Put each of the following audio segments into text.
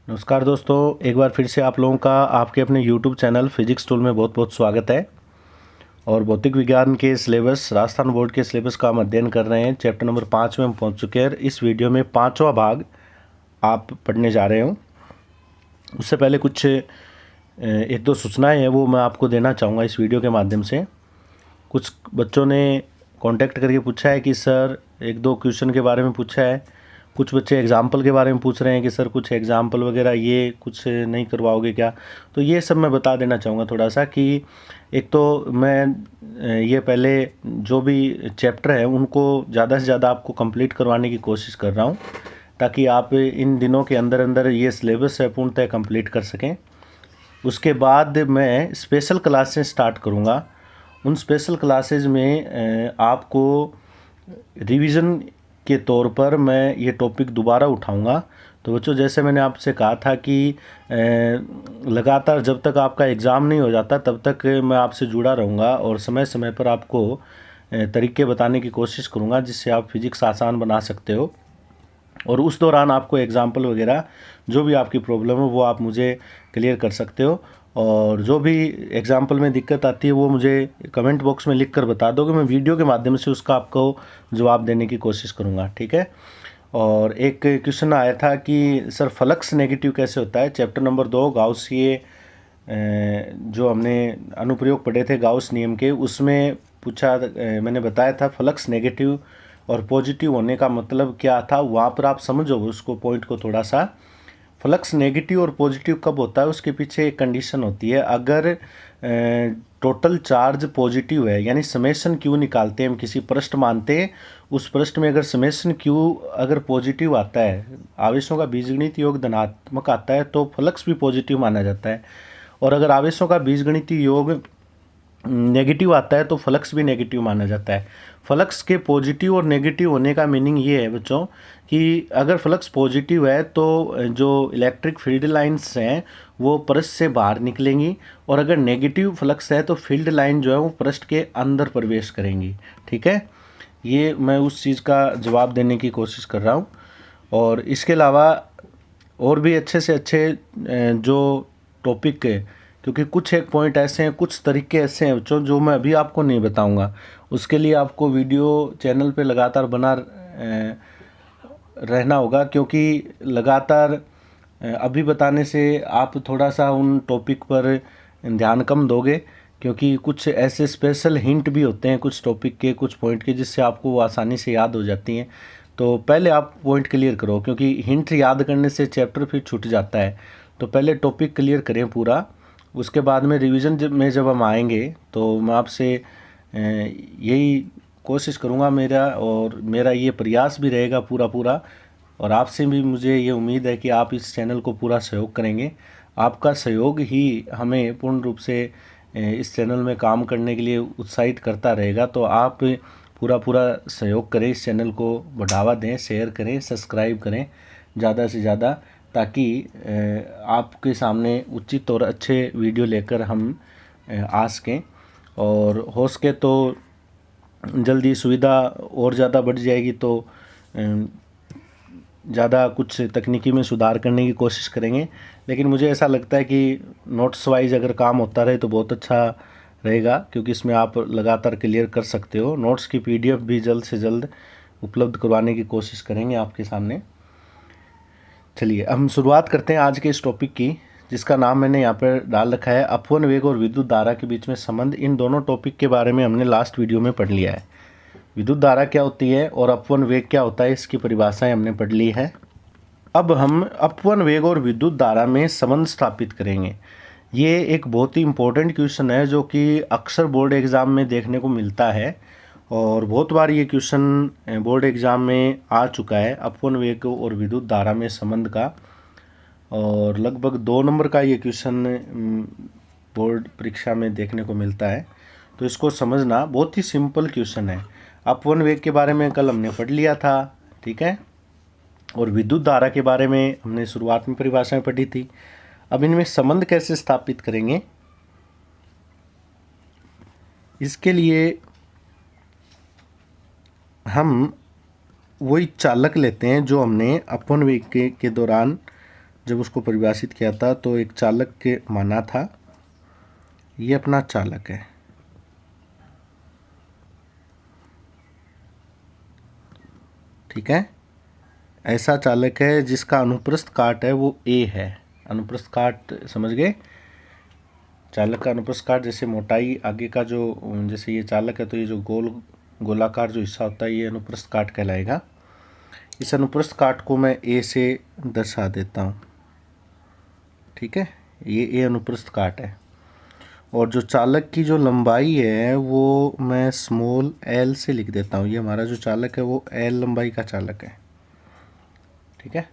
नमस्कार दोस्तों, एक बार फिर से आप लोगों का आपके अपने YouTube चैनल फिजिक्स टूल में बहुत बहुत स्वागत है। और भौतिक विज्ञान के सिलेबस राजस्थान बोर्ड के सिलेबस का हम अध्ययन कर रहे हैं। चैप्टर नंबर 5 में हम पहुंच चुके हैं। इस वीडियो में 5वां भाग आप पढ़ने जा रहे हो। उससे पहले कुछ एक दो सूचनाएं हैं, वो मैं आपको देना चाहूँगा इस वीडियो के माध्यम से। कुछ बच्चों ने कांटेक्ट करके पूछा है कि सर एक दो क्वेश्चन के बारे में पूछा है। कुछ बच्चे एग्जाम्पल के बारे में पूछ रहे हैं कि सर कुछ एग्जाम्पल वगैरह ये कुछ नहीं करवाओगे क्या। तो ये सब मैं बता देना चाहूँगा थोड़ा सा कि एक तो मैं ये पहले जो भी चैप्टर है उनको ज़्यादा से ज़्यादा आपको कंप्लीट करवाने की कोशिश कर रहा हूँ, ताकि आप इन दिनों के अंदर अंदर ये सिलेबस है पूर्णतः कंप्लीट कर सकें। उसके बाद मैं स्पेशल क्लासेस स्टार्ट करूँगा। उन स्पेशल क्लासेस में आपको रिवीजन के तौर पर मैं ये टॉपिक दोबारा उठाऊंगा। तो बच्चों, जैसे मैंने आपसे कहा था कि लगातार जब तक आपका एग्ज़ाम नहीं हो जाता तब तक मैं आपसे जुड़ा रहूँगा और समय समय पर आपको तरीके बताने की कोशिश करूँगा जिससे आप फिज़िक्स आसान बना सकते हो। और उस दौरान आपको एग्ज़ाम्पल वगैरह जो भी आपकी प्रॉब्लम है वो आप मुझे क्लियर कर सकते हो। और जो भी एग्ज़ाम्पल में दिक्कत आती है वो मुझे कमेंट बॉक्स में लिख कर बता दो कि मैं वीडियो के माध्यम से उसका आपको जवाब देने की कोशिश करूँगा, ठीक है। और एक क्वेश्चन आया था कि सर फ्लक्स नेगेटिव कैसे होता है। चैप्टर नंबर 2 गाउसिये जो हमने अनुप्रयोग पढ़े थे गाउस नियम के, उसमें पूछा मैंने बताया था फ्लक्स नेगेटिव और पॉजिटिव होने का मतलब क्या था। वहाँ पर आप समझो उसको पॉइंट को थोड़ा सा। फ्लक्स नेगेटिव और पॉजिटिव कब होता है, उसके पीछे एक कंडीशन होती है। अगर टोटल चार्ज पॉजिटिव है, यानी समेशन क्यू निकालते हैं हम, किसी पृष्ठ मानते हैं, उस पृष्ठ में अगर समेशन क्यू अगर पॉजिटिव आता है, आवेशों का बीजगणित योग धनात्मक आता है, तो फ्लक्स भी पॉजिटिव माना जाता है। और अगर आवेशों का बीजगणितीय योग नेगेटिव आता है तो फ्लक्स भी नेगेटिव माना जाता है। फ्लक्स के पॉजिटिव और नेगेटिव होने का मीनिंग ये है बच्चों कि अगर फ्लक्स पॉजिटिव है तो जो इलेक्ट्रिक फील्ड लाइंस हैं वो पृष्ठ से बाहर निकलेंगी, और अगर नेगेटिव फ्लक्स है तो फील्ड लाइन जो है वो पृष्ठ के अंदर प्रवेश करेंगी, ठीक है। ये मैं उस चीज़ का जवाब देने की कोशिश कर रहा हूँ। और इसके अलावा और भी अच्छे से अच्छे जो टॉपिक है, क्योंकि कुछ एक पॉइंट ऐसे हैं, कुछ तरीके ऐसे हैं बच्चों जो मैं अभी आपको नहीं बताऊंगा। उसके लिए आपको वीडियो चैनल पे लगातार बना रहना होगा, क्योंकि लगातार अभी बताने से आप थोड़ा सा उन टॉपिक पर ध्यान कम दोगे, क्योंकि कुछ ऐसे स्पेशल हिंट भी होते हैं कुछ टॉपिक के, कुछ पॉइंट के, जिससे आपको वो आसानी से याद हो जाती हैं। तो पहले आप पॉइंट क्लियर करो, क्योंकि हिंट याद करने से चैप्टर फिर छूट जाता है। तो पहले टॉपिक क्लियर करें पूरा, उसके बाद में रिवीजन में जब हम आएंगे तो मैं आपसे यही कोशिश करूँगा, मेरा ये प्रयास भी रहेगा पूरा पूरा। और आपसे भी मुझे ये उम्मीद है कि आप इस चैनल को पूरा सहयोग करेंगे। आपका सहयोग ही हमें पूर्ण रूप से इस चैनल में काम करने के लिए उत्साहित करता रहेगा। तो आप पूरा पूरा सहयोग करें, इस चैनल को बढ़ावा दें, शेयर करें, सब्सक्राइब करें ज़्यादा से ज़्यादा, ताकि आपके सामने उचित और अच्छे वीडियो लेकर हम आ सकें। और हो सके तो जल्दी सुविधा और ज़्यादा बढ़ जाएगी तो ज़्यादा कुछ तकनीकी में सुधार करने की कोशिश करेंगे। लेकिन मुझे ऐसा लगता है कि नोट्स वाइज अगर काम होता रहे तो बहुत अच्छा रहेगा, क्योंकि इसमें आप लगातार क्लियर कर सकते हो। नोट्स की PDF भी जल्द से जल्द उपलब्ध करवाने की कोशिश करेंगे आपके सामने। चलिए हम शुरुआत करते हैं आज के इस टॉपिक की, जिसका नाम मैंने यहाँ पर डाल रखा है अपवन वेग और विद्युत धारा के बीच में संबंध। इन दोनों टॉपिक के बारे में हमने लास्ट वीडियो में पढ़ लिया है। विद्युत धारा क्या होती है और अपवन वेग क्या होता है, इसकी परिभाषाएं हमने पढ़ ली है। अब हम अपवन वेग और विद्युत धारा में संबंध स्थापित करेंगे। ये एक बहुत ही इम्पोर्टेंट क्वेश्चन है जो कि अक्सर बोर्ड एग्ज़ाम में देखने को मिलता है, और बहुत बार ये क्वेश्चन बोर्ड एग्ज़ाम में आ चुका है, अपवन वेग और विद्युत धारा में संबंध का। और लगभग 2 नंबर का ये क्वेश्चन बोर्ड परीक्षा में देखने को मिलता है। तो इसको समझना बहुत ही सिंपल क्वेश्चन है। अपवन वेग के बारे में कल हमने पढ़ लिया था, ठीक है। और विद्युत धारा के बारे में हमने शुरुआत में परिभाषाएं पढ़ी थी। अब इनमें संबंध कैसे स्थापित करेंगे, इसके लिए हम वही चालक लेते हैं जो हमने अपवन वेग के दौरान जब उसको परिभाषित किया था तो एक चालक के माना था, ये अपना चालक है, ठीक है। ऐसा चालक है जिसका अनुप्रस्थ काट है वो ए है। अनुप्रस्थ काट समझ गए, चालक का अनुप्रस्थ काट, जैसे मोटाई आगे का जो, जैसे ये चालक है तो ये जो गोलाकार जो हिस्सा होता है ये अनुप्रस्थ काट कहलाएगा। इस अनुप्रस्थ काट को मैं ए से दर्शा देता हूँ, ठीक है। ये ए अनुप्रस्थ काट है। और जो चालक की जो लंबाई है वो मैं स्मॉल एल से लिख देता हूँ। ये हमारा जो चालक है वो एल लंबाई का चालक है, ठीक है।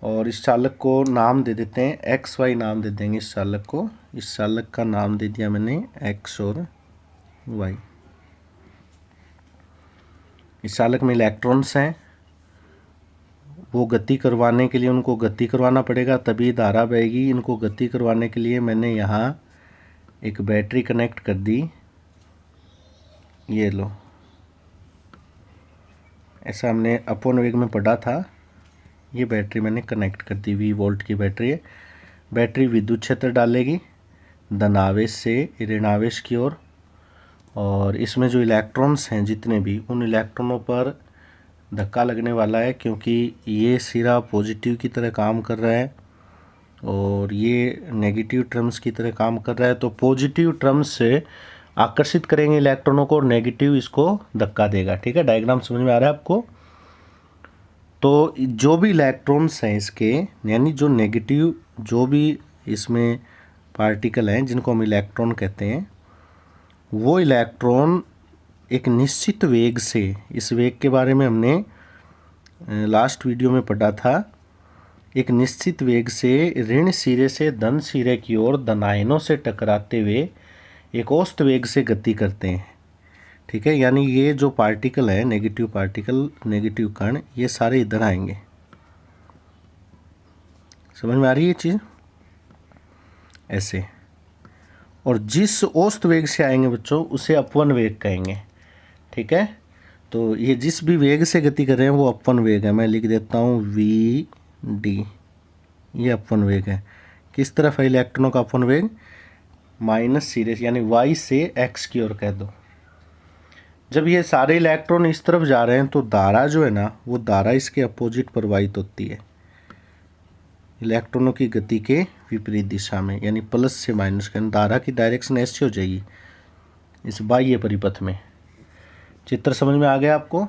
और इस चालक को नाम दे देते हैं एक्स वाई, नाम दे देंगे इस चालक को। इस चालक का नाम दे दिया मैंने एक्स और वाई। इस चालक में इलेक्ट्रॉन्स हैं, वो गति करवाने के लिए उनको गति करवाना पड़ेगा तभी धारा बहेगी। इनको गति करवाने के लिए मैंने यहाँ एक बैटरी कनेक्ट कर दी, ये लो, ऐसा हमने अपॉन वेग में पढ़ा था। ये बैटरी मैंने कनेक्ट कर दी, 20 वोल्ट की बैटरी है। बैटरी विद्युत क्षेत्र डालेगी धनावेश से ऋणावेश की ओर, और इसमें जो इलेक्ट्रॉन्स हैं जितने भी, उन इलेक्ट्रॉनों पर धक्का लगने वाला है, क्योंकि ये सिरा पॉजिटिव की तरह काम कर रहा है और ये नेगेटिव टर्म्स की तरह काम कर रहा है। तो पॉजिटिव टर्म्स से आकर्षित करेंगे इलेक्ट्रॉनों को और नेगेटिव इसको धक्का देगा, ठीक है। डायग्राम समझ में आ रहा है आपको। तो जो भी इलेक्ट्रॉन्स हैं इसके, यानी जो नेगेटिव जो भी इसमें पार्टिकल हैं जिनको हम इलेक्ट्रॉन कहते हैं, वो इलेक्ट्रॉन एक निश्चित वेग से, इस वेग के बारे में हमने लास्ट वीडियो में पढ़ा था, एक निश्चित वेग से ऋण सिरे से धन सिरे की ओर धनायनों से टकराते हुए एक औसत वेग से गति करते हैं, ठीक है। यानी ये जो पार्टिकल है, नेगेटिव पार्टिकल, नेगेटिव कण, ये सारे इधर आएंगे। समझ में आ रही है ये चीज़, ऐसे। और जिस औसत वेग से आएंगे बच्चों उसे अपवन वेग कहेंगे, ठीक है। तो ये जिस भी वेग से गति कर रहे हैं वो अपवन वेग है। मैं लिख देता हूँ वी डी, ये अपवन वेग है। किस तरफ है इलेक्ट्रॉनों का अपवन वेग? माइनस सिरे, यानी वाई से एक्स की ओर कह दो। जब ये सारे इलेक्ट्रॉन इस तरफ जा रहे हैं तो धारा जो है ना, वो धारा इसके अपोजिट प्रवाहित होती है, इलेक्ट्रॉनों की गति के विपरीत दिशा में, यानी प्लस से माइनस का। धारा की डायरेक्शन ऐसी हो जाएगी इस बाह्य परिपथ में। चित्र समझ में आ गया आपको?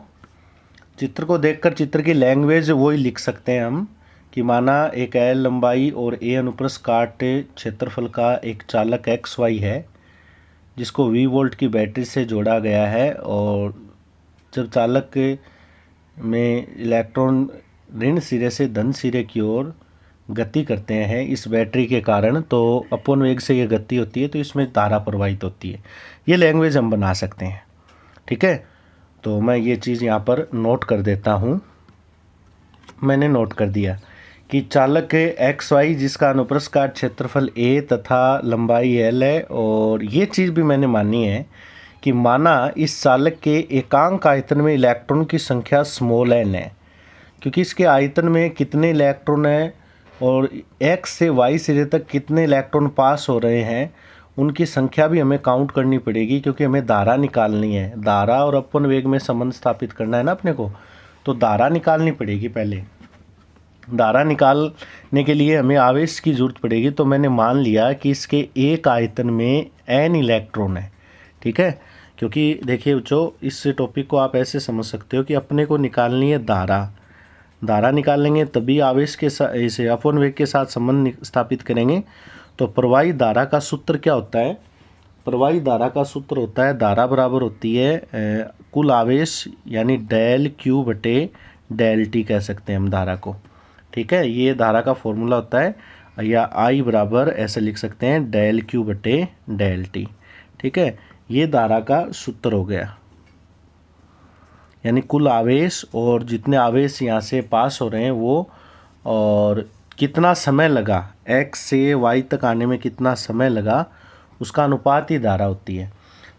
चित्र को देखकर चित्र की लैंग्वेज वही लिख सकते हैं हम कि माना एक एल लंबाई और ए अनुप्रस्थ काट क्षेत्रफल का एक चालक एक्स वाई है जिसको 20 वोल्ट की बैटरी से जोड़ा गया है, और जब चालक में इलेक्ट्रॉन ऋण सिरे से धन सिरे की ओर गति करते हैं इस बैटरी के कारण, तो अपवन वेग से ये गति होती है, तो इसमें धारा प्रवाहित होती है। ये लैंग्वेज हम बना सकते हैं, ठीक है। तो मैं ये चीज़ यहाँ पर नोट कर देता हूँ। मैंने नोट कर दिया कि चालक एक्स वाई जिसका अनुप्रस्थ काट क्षेत्रफल ए तथा लंबाई एल है, और ये चीज़ भी मैंने मानी है कि माना इस चालक के एकांक आयतन में इलेक्ट्रॉन की संख्या स्मॉल एन है, क्योंकि इसके आयतन में कितने इलेक्ट्रॉन हैं और एक्स से वाई सिरे तक कितने इलेक्ट्रॉन पास हो रहे हैं उनकी संख्या भी हमें काउंट करनी पड़ेगी, क्योंकि हमें धारा निकालनी है। धारा और अपवन वेग में संबंध स्थापित करना है ना अपने को, तो धारा निकालनी पड़ेगी। पहले धारा निकालने के लिए हमें आवेश की जरूरत पड़ेगी। तो मैंने मान लिया कि इसके एक आयतन में एन इलेक्ट्रॉन है, ठीक है। क्योंकि देखिए बच्चों, इस टॉपिक को आप ऐसे समझ सकते हो कि अपने को निकालनी है धारा। धारा निकालेंगे तभी आवेश के साथ, इसे अपवन वेग के साथ संबंध स्थापित करेंगे। तो प्रवाही धारा का सूत्र क्या होता है? प्रवाही धारा का सूत्र होता है, धारा बराबर होती है कुल आवेश, यानी डेल क्यू बटे डेल टी कह सकते हैं हम धारा को, ठीक है। ये धारा का फॉर्मूला होता है, या आई बराबर ऐसे लिख सकते हैं डेल क्यू बटे डेल टी, ठीक है। ये धारा का सूत्र हो गया, यानी कुल आवेश और जितने आवेश यहाँ से पास हो रहे हैं वो, और कितना समय लगा एक्स से वाई तक आने में, कितना समय लगा, उसका अनुपात ही धारा होती है।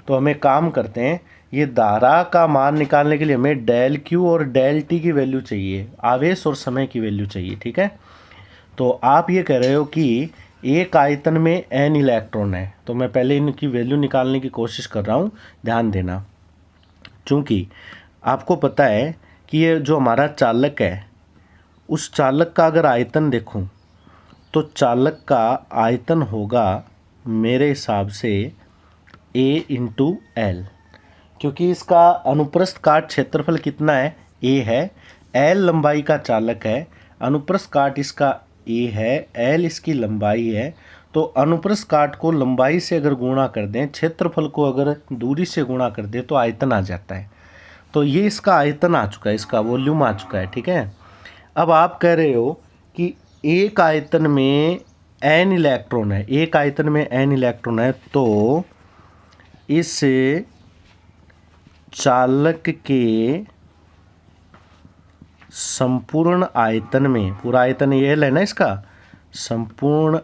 तो हमें काम करते हैं, ये धारा का मान निकालने के लिए हमें डेल क्यू और डेल टी की वैल्यू चाहिए, आवेश और समय की वैल्यू चाहिए, ठीक है। तो आप ये कह रहे हो कि एक आयतन में n इलेक्ट्रॉन है, तो मैं पहले इनकी वैल्यू निकालने की कोशिश कर रहा हूँ, ध्यान देना। चूँकि आपको पता है कि ये जो हमारा चालक है, उस चालक का अगर आयतन देखूं तो चालक का आयतन होगा मेरे हिसाब से A इंटू एल, क्योंकि इसका अनुप्रस्थ काट क्षेत्रफल कितना है, A है, L लंबाई का चालक है, अनुप्रस्थ काट इसका A है, L इसकी लंबाई है। तो अनुप्रस्थ काट को लंबाई से अगर गुणा कर दें, क्षेत्रफल को अगर दूरी से गुणा कर दें, तो आयतन आ जाता है। तो ये इसका आयतन आ चुका है, इसका वॉल्यूम आ चुका है, ठीक है। अब आप कह रहे हो कि एक आयतन में n इलेक्ट्रॉन है, एक आयतन में n इलेक्ट्रॉन है, तो इस चालक के संपूर्ण आयतन में, पूरा आयतन ये है ना इसका, संपूर्ण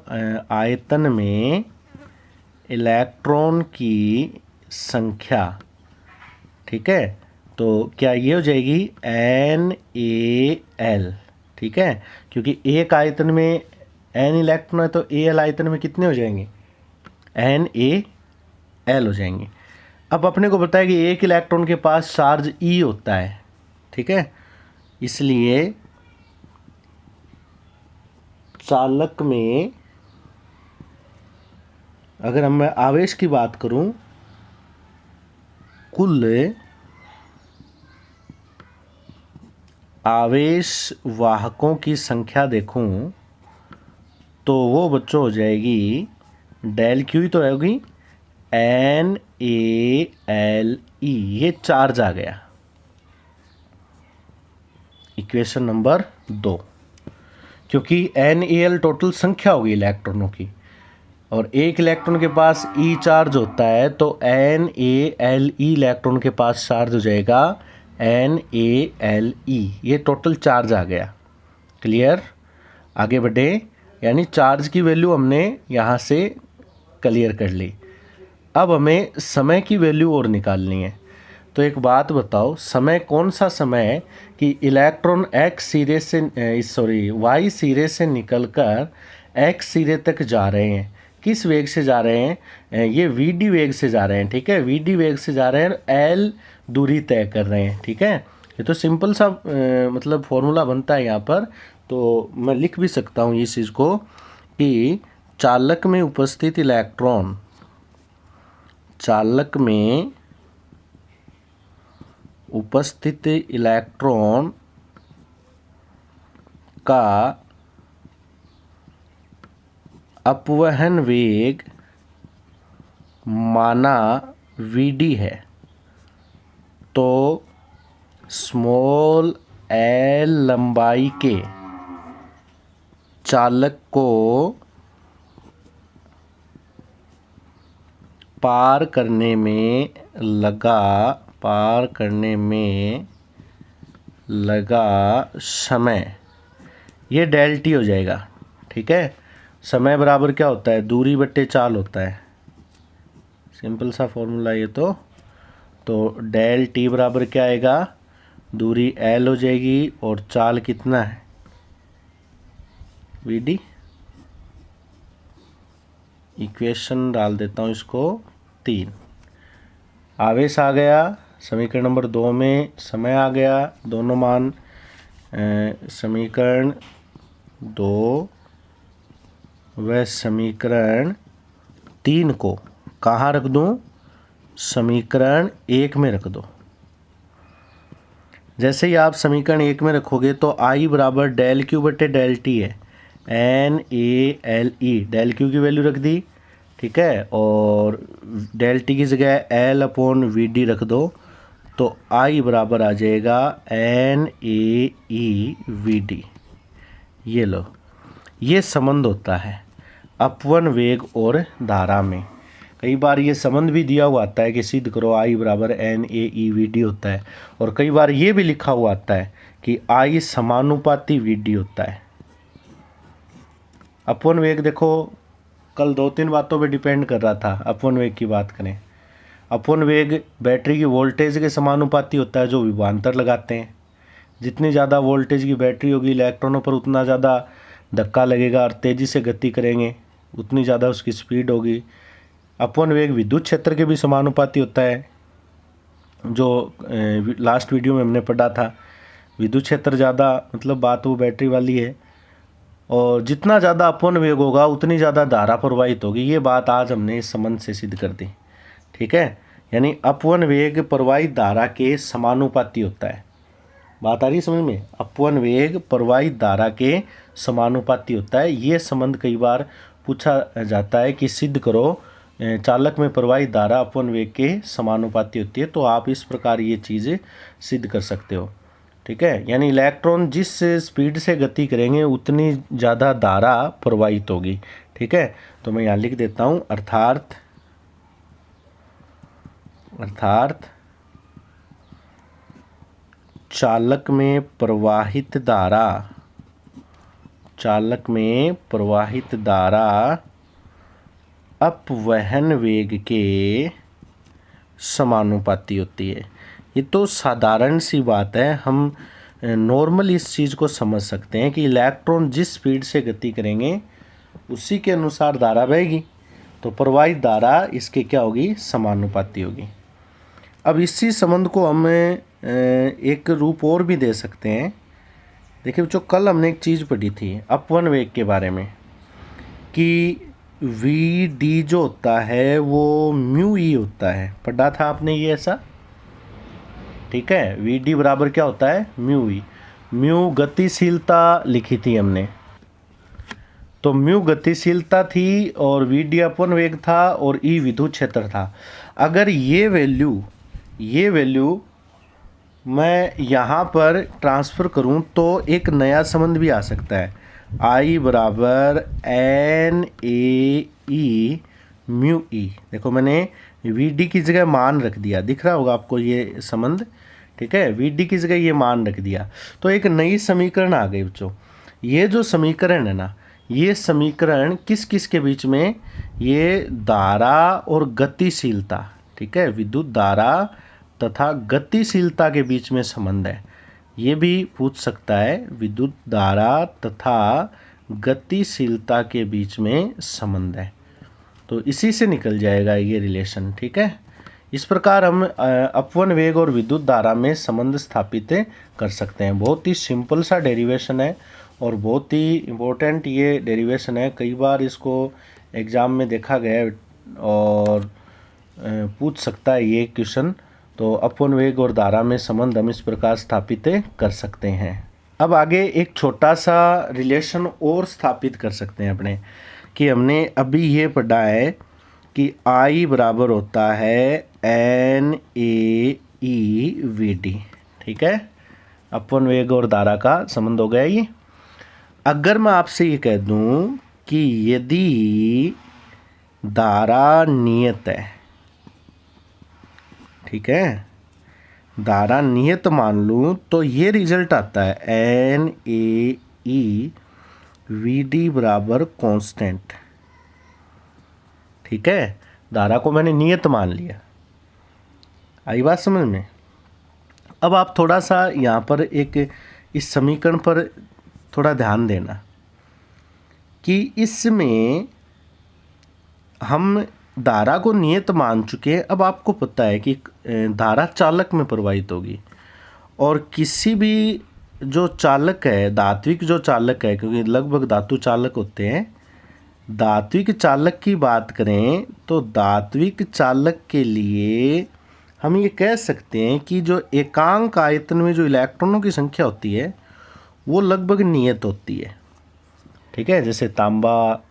आयतन में इलेक्ट्रॉन की संख्या, ठीक है, तो क्या ये हो जाएगी NaL, ठीक है, क्योंकि एक आयतन में n इलेक्ट्रॉन है तो Al आयतन में कितने हो जाएंगे, NaL हो जाएंगे। अब अपने को पता है कि एक इलेक्ट्रॉन के पास चार्ज E होता है, ठीक है, इसलिए चालक में अगर मैं आवेश की बात करूं, कुल आवेश वाहकों की संख्या देखूं तो वो बच्चों हो जाएगी डेल क्यू ही तो होगी NaLe, ये चार्ज आ गया, इक्वेशन नंबर 2, क्योंकि NaL टोटल संख्या होगी इलेक्ट्रॉनों की, और एक इलेक्ट्रॉन के पास E चार्ज होता है, तो NaLe इलेक्ट्रॉन के पास चार्ज हो जाएगा NaLe, ये टोटल चार्ज आ गया। क्लियर, आगे बढ़े, यानी चार्ज की वैल्यू हमने यहाँ से क्लियर कर ली। अब हमें समय की वैल्यू और निकालनी है। तो एक बात बताओ, समय कौन सा समय है कि इलेक्ट्रॉन x सिरे से y सिरे से निकलकर x सिरे तक जा रहे हैं, किस वेग से जा रहे हैं, ये vd वेग से जा रहे हैं, ठीक है, vd वेग से जा रहे हैं, l दूरी तय कर रहे हैं, ठीक है। ये तो सिंपल सा मतलब फॉर्मूला बनता है यहाँ पर, तो मैं लिख भी सकता हूँ इस चीज़ को कि चालक में उपस्थित इलेक्ट्रॉन, चालक में उपस्थित इलेक्ट्रॉन का अपवहन वेग माना vd है, तो स्मॉल l लंबाई के चालक को पार करने में लगा समय, ये डेल टी हो जाएगा, ठीक है। समय बराबर क्या होता है, दूरी बट्टे चाल होता है, सिंपल सा फॉर्मूला ये तो डेल टी बराबर क्या आएगा, दूरी एल हो जाएगी और चाल कितना है vd। इक्वेशन डाल देता हूँ इसको 3, आवेश आ गया समीकरण नंबर 2 में, समय आ गया, दोनों मान समीकरण 2 व समीकरण 3 को कहाँ रख दूँ, समीकरण 1 में रख दो। जैसे ही आप समीकरण 1 में रखोगे तो I बराबर डेल क्यू बटे डेल टी है, NaLe, डेल क्यू की वैल्यू रख दी, ठीक है, और डेल टी की जगह L/VD रख दो, तो I बराबर आ जाएगा NaeVd। ये लो, ये संबंध होता है अपवन वेग और धारा में। कई बार ये संबंध भी दिया हुआ आता है कि सिद्ध करो I बराबर NaeVd होता है, और कई बार ये भी लिखा हुआ आता है कि I समानुपाती Vd होता है। अपवन वेग देखो, कल 2-3 बातों पे डिपेंड कर रहा था। अपवन वेग की बात करें, अपवन वेग बैटरी की वोल्टेज के समानुपाती होता है जो विभवांतर लगाते हैं। जितनी ज़्यादा वोल्टेज की बैटरी होगी इलेक्ट्रॉनों पर, उतना ज़्यादा धक्का लगेगा और तेज़ी से गति करेंगे उतनी ज़्यादा उसकी स्पीड होगी। अपवन वेग विद्युत क्षेत्र के भी समानुपाती होता है, जो लास्ट वीडियो में हमने पढ़ा था। विद्युत क्षेत्र ज़्यादा मतलब बात वो बैटरी वाली है, और जितना ज़्यादा अपवन वेग होगा उतनी ज़्यादा धारा प्रवाहित होगी। ये बात आज हमने इस संबंध से सिद्ध कर दी। ठीक है, यानी अपवन वेग प्रवाहित धारा के समानुपाती होता है। बात आ रही समझ में? अपवन वेग प्रवाहित धारा के समानुपाती होता है। ये संबंध कई बार पूछा जाता है कि सिद्ध करो चालक में प्रवाहित धारा अपवन वेग के समानुपाती होती है, तो आप इस प्रकार ये चीज़ सिद्ध कर सकते हो। ठीक है, यानी इलेक्ट्रॉन जिस स्पीड से गति करेंगे उतनी ज़्यादा धारा प्रवाहित होगी। ठीक है, तो मैं यहाँ लिख देता हूँ, अर्थात चालक में प्रवाहित धारा अपवहन वेग के समानुपाती होती है। ये तो साधारण सी बात है, हम नॉर्मल इस चीज़ को समझ सकते हैं कि इलेक्ट्रॉन जिस स्पीड से गति करेंगे उसी के अनुसार धारा बहेगी, तो प्रवाहित धारा इसके क्या होगी? समानुपाती होगी। अब इसी संबंध को हम एक रूप और भी दे सकते हैं। देखिए बच्चों, कल हमने एक चीज़ पढ़ी थी अपवन वेग के बारे में कि वी डी जो होता है वो म्यू ई होता है। पढ़ा था आपने ये ऐसा? ठीक है, वी डी बराबर क्या होता है? Mu E. म्यू गतिशीलता लिखी थी हमने, तो म्यू गतिशीलता थी और वी डी अपवन वेग था और ई विद्युत क्षेत्र था। अगर ये वैल्यू मैं यहाँ पर ट्रांसफ़र करूँ तो एक नया संबंध भी आ सकता है, I बराबर N A E mu E. देखो मैंने वी डी की जगह मान रख दिया, दिख रहा होगा आपको ये संबंध। ठीक है, वी डी की जगह ये मान रख दिया तो एक नई समीकरण आ गई बच्चों। ये जो समीकरण है ना, ये समीकरण किस किस के बीच में? ये धारा और गतिशीलता, ठीक है, विद्युत धारा तथा गतिशीलता के बीच में संबंध है। ये भी पूछ सकता है, विद्युत धारा तथा गतिशीलता के बीच में संबंध है, तो इसी से निकल जाएगा ये रिलेशन। ठीक है, इस प्रकार हम अपवन वेग और विद्युत धारा में संबंध स्थापित कर सकते हैं। बहुत ही सिंपल सा डेरिवेशन है और बहुत ही इम्पोर्टेंट ये डेरिवेशन है। कई बार इसको एग्ज़ाम में देखा गया है और पूछ सकता है ये क्वेश्चन। तो अपवन वेग और धारा में संबंध हम इस प्रकार स्थापित कर सकते हैं। अब आगे एक छोटा सा रिलेशन और स्थापित कर सकते हैं अपने, कि हमने अभी ये पढ़ा है कि I बराबर होता है N A E V D. ठीक है, अपवन वेग और धारा का संबंध हो गया ये। अगर मैं आपसे ये कह दूं कि यदि धारा नियत है, ठीक है, धारा नियत मान लूँ तो ये रिजल्ट आता है N A E V D बराबर कॉन्स्टेंट। ठीक है, धारा को मैंने नियत मान लिया। आई बात समझ में? अब आप थोड़ा सा यहाँ पर एक इस समीकरण पर थोड़ा ध्यान देना कि इसमें हम धारा को नियत मान चुके हैं। अब आपको पता है कि धारा चालक में प्रवाहित होगी, और किसी भी जो चालक है, धात्विक जो चालक है, क्योंकि लगभग धातु चालक होते हैं, धात्विक चालक की बात करें तो धात्विक चालक के लिए हम ये कह सकते हैं कि जो एकांक आयतन में जो इलेक्ट्रॉनों की संख्या होती है वो लगभग नियत होती है। ठीक है, जैसे तांबा,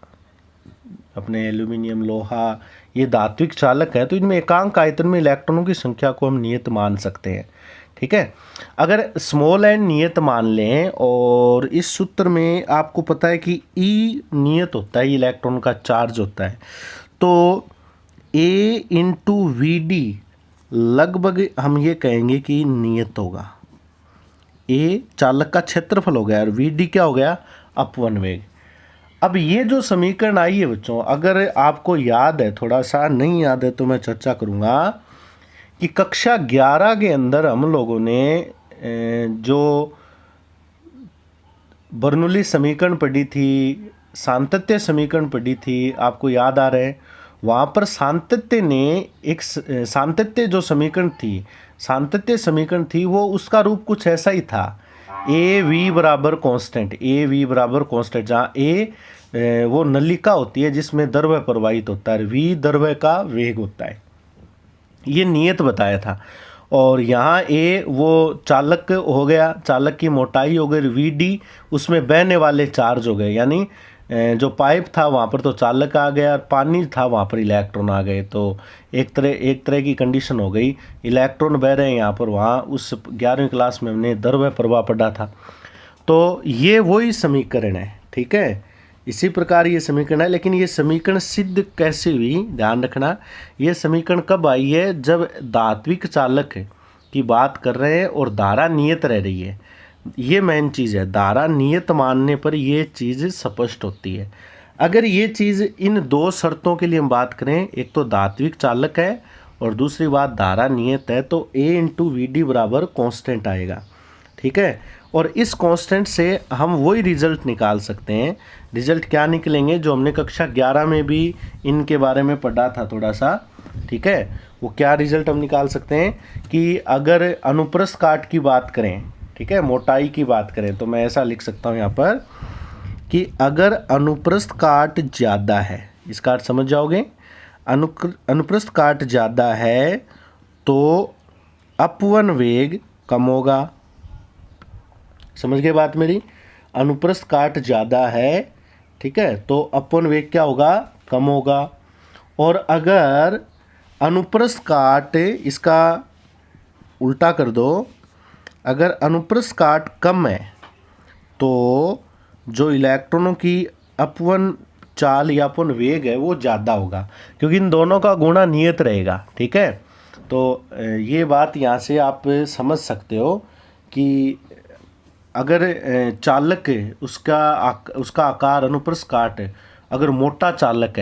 अपने एल्यूमिनियम, लोहा, ये धात्विक चालक है, तो इनमें एकांक आयतन में इलेक्ट्रॉनों की संख्या को हम नियत मान सकते हैं। ठीक है, अगर स्मॉल एन नियत मान लें, और इस सूत्र में आपको पता है कि ई नियत होता है, इलेक्ट्रॉन का चार्ज होता है, तो ए इंटू वी डी लगभग हम ये कहेंगे कि नियत होगा। ए चालक का क्षेत्रफल हो गया और वी डी क्या हो गया? अपवन वेग। अब ये जो समीकरण आई है बच्चों, अगर आपको याद है, थोड़ा सा नहीं याद है तो मैं चर्चा करूँगा कि कक्षा 11 के अंदर हम लोगों ने जो बर्नौली समीकरण पढ़ी थी, सातत्य समीकरण पढ़ी थी, आपको याद आ रहा है। वहाँ पर सातत्य ने एक सातत्य जो समीकरण थी, सातत्य समीकरण थी, वो उसका रूप कुछ ऐसा ही था, ए वी बराबर कांस्टेंट, ए वी बराबर कांस्टेंट, जहाँ ए वो नलिका होती है जिसमें द्रव्य प्रवाहित होता है, वी द्रव्य का वेग होता है, ये नियत बताया था। और यहाँ ए वो चालक हो गया, चालक की मोटाई हो गई वी डी, उसमें बहने वाले चार्ज हो गए, यानी जो पाइप था वहाँ पर तो चालक आ गया, और पानी था वहाँ पर इलेक्ट्रॉन आ गए। तो एक तरह की कंडीशन हो गई, इलेक्ट्रॉन बह रहे हैं यहाँ पर, वहाँ उस 11वीं क्लास में हमने द्रव्य प्रवाह पढ़ा था। तो ये वही समीकरण है, ठीक है, इसी प्रकार ये समीकरण है। लेकिन ये समीकरण सिद्ध कैसे हुई, ध्यान रखना, ये समीकरण कब आई है, जब धात्विक चालक की बात कर रहे हैं और धारा नियत रह रही है। ये मेन चीज़ है, धारा नियत मानने पर ये चीज़ स्पष्ट होती है। अगर ये चीज़ इन दो शर्तों के लिए हम बात करें, एक तो धात्विक चालक है और दूसरी बात धारा नियत है, तो A इंटू वी डी बराबर कॉन्स्टेंट आएगा, ठीक है। और इस कांस्टेंट से हम वही रिजल्ट निकाल सकते हैं। रिजल्ट क्या निकलेंगे, जो हमने कक्षा 11 में भी इनके बारे में पढ़ा था थोड़ा सा, ठीक है। वो क्या रिजल्ट हम निकाल सकते हैं कि अगर अनुप्रस्थ काट की बात करें, ठीक है, मोटाई की बात करें, तो मैं ऐसा लिख सकता हूँ यहाँ पर कि अगर अनुप्रस्थ काट ज़्यादा है, इसका अर्थ समझ जाओगे, अनुप्रस्थ काट ज़्यादा है तो अपवन वेग कम होगा। समझ गए बात मेरी, अनुप्रस्थ काट ज़्यादा है, ठीक है, तो अपवन वेग क्या होगा, कम होगा। और अगर अनुप्रस्थ काट, इसका उल्टा कर दो, अगर अनुप्रस्थ काट कम है तो जो इलेक्ट्रॉनों की अपवन चाल या अपवन वेग है वो ज़्यादा होगा, क्योंकि इन दोनों का गुणा नियत रहेगा, ठीक है। तो ये बात यहाँ से आप समझ सकते हो कि अगर चालक उसका आकार अनुप्रस्थ काट अगर मोटा चालक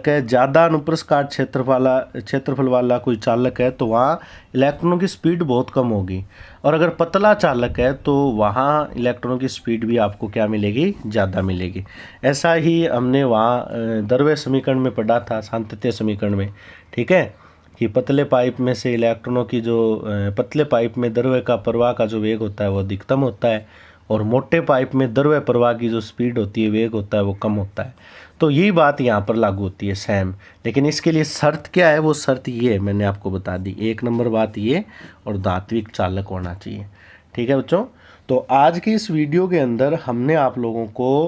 है, ज़्यादा अनुप्रस्थ काट क्षेत्रफल वाला कोई चालक है, तो वहाँ इलेक्ट्रॉनों की स्पीड बहुत कम होगी। और अगर पतला चालक है तो वहाँ इलेक्ट्रॉनों की स्पीड भी आपको क्या मिलेगी, ज़्यादा मिलेगी। ऐसा ही हमने वहाँ द्रव्य समीकरण में पढ़ा था, सातत्य समीकरण में, ठीक है, कि पतले पाइप में से इलेक्ट्रॉनों की जो पतले पाइप में द्रव्य का प्रवाह का जो वेग होता है वो अधिकतम होता है, और मोटे पाइप में द्रव्य प्रवाह की जो स्पीड होती है, वेग होता है, वो कम होता है। तो यही बात यहाँ पर लागू होती है सेम। लेकिन इसके लिए शर्त क्या है, वो शर्त ये मैंने आपको बता दी, 1 नंबर बात ये, और धात्विक चालक होना चाहिए, ठीक है बच्चों। तो आज की इस वीडियो के अंदर हमने आप लोगों को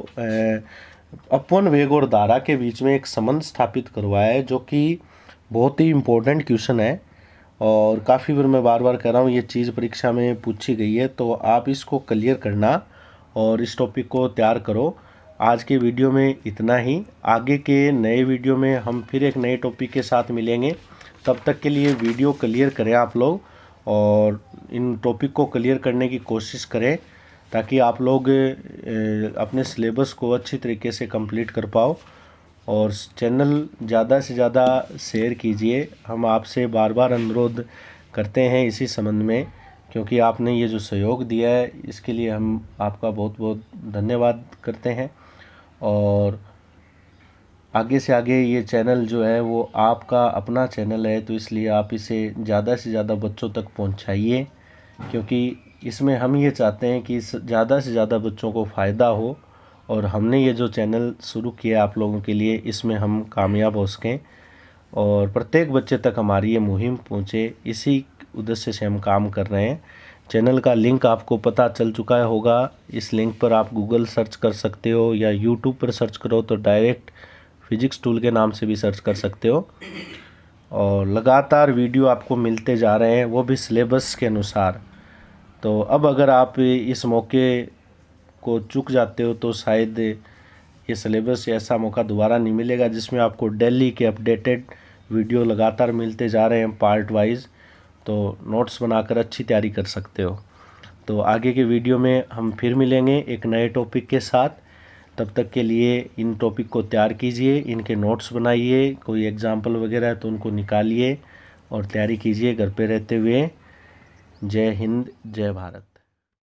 अपवन वेग और धारा के बीच में एक संबंध स्थापित करवाया है, जो कि बहुत ही इम्पोर्टेंट क्वेश्चन है, और काफ़ी बार मैं बार बार कह रहा हूँ, ये चीज़ परीक्षा में पूछी गई है, तो आप इसको क्लियर करना और इस टॉपिक को तैयार करो। आज के वीडियो में इतना ही, आगे के नए वीडियो में हम फिर एक नए टॉपिक के साथ मिलेंगे। तब तक के लिए वीडियो क्लियर करें आप लोग, और इन टॉपिक को क्लियर करने की कोशिश करें, ताकि आप लोग अपने सिलेबस को अच्छी तरीके से कंप्लीट कर पाओ। और चैनल ज़्यादा से ज़्यादा शेयर कीजिए, हम आपसे बार बार अनुरोध करते हैं इसी संबंध में, क्योंकि आपने ये जो सहयोग दिया है इसके लिए हम आपका बहुत बहुत धन्यवाद करते हैं। और आगे से आगे ये चैनल जो है वो आपका अपना चैनल है, तो इसलिए आप इसे ज़्यादा से ज़्यादा बच्चों तक पहुंचाइए, क्योंकि इसमें हम ये चाहते हैं कि ज़्यादा से ज़्यादा बच्चों को फ़ायदा हो, और हमने ये जो चैनल शुरू किया आप लोगों के लिए, इसमें हम कामयाब हो सकें और प्रत्येक बच्चे तक हमारी ये मुहिम पहुँचे, इसी उद्देश्य से हम काम कर रहे हैं। चैनल का लिंक आपको पता चल चुका होगा, इस लिंक पर आप गूगल सर्च कर सकते हो, या यूट्यूब पर सर्च करो तो डायरेक्ट फिजिक्स टूल के नाम से भी सर्च कर सकते हो। और लगातार वीडियो आपको मिलते जा रहे हैं, वो भी सिलेबस के अनुसार। तो अब अगर आप इस मौके को चूक जाते हो तो शायद ये सिलेबस ऐसा मौका दोबारा नहीं मिलेगा, जिसमें आपको डेली के अपडेटेड वीडियो लगातार मिलते जा रहे हैं पार्ट वाइज। तो नोट्स बनाकर अच्छी तैयारी कर सकते हो। तो आगे के वीडियो में हम फिर मिलेंगे एक नए टॉपिक के साथ। तब तक के लिए इन टॉपिक को तैयार कीजिए, इनके नोट्स बनाइए, कोई एग्जाम्पल वगैरह है तो उनको निकालिए और तैयारी कीजिए घर पे रहते हुए। जय हिंद, जय भारत।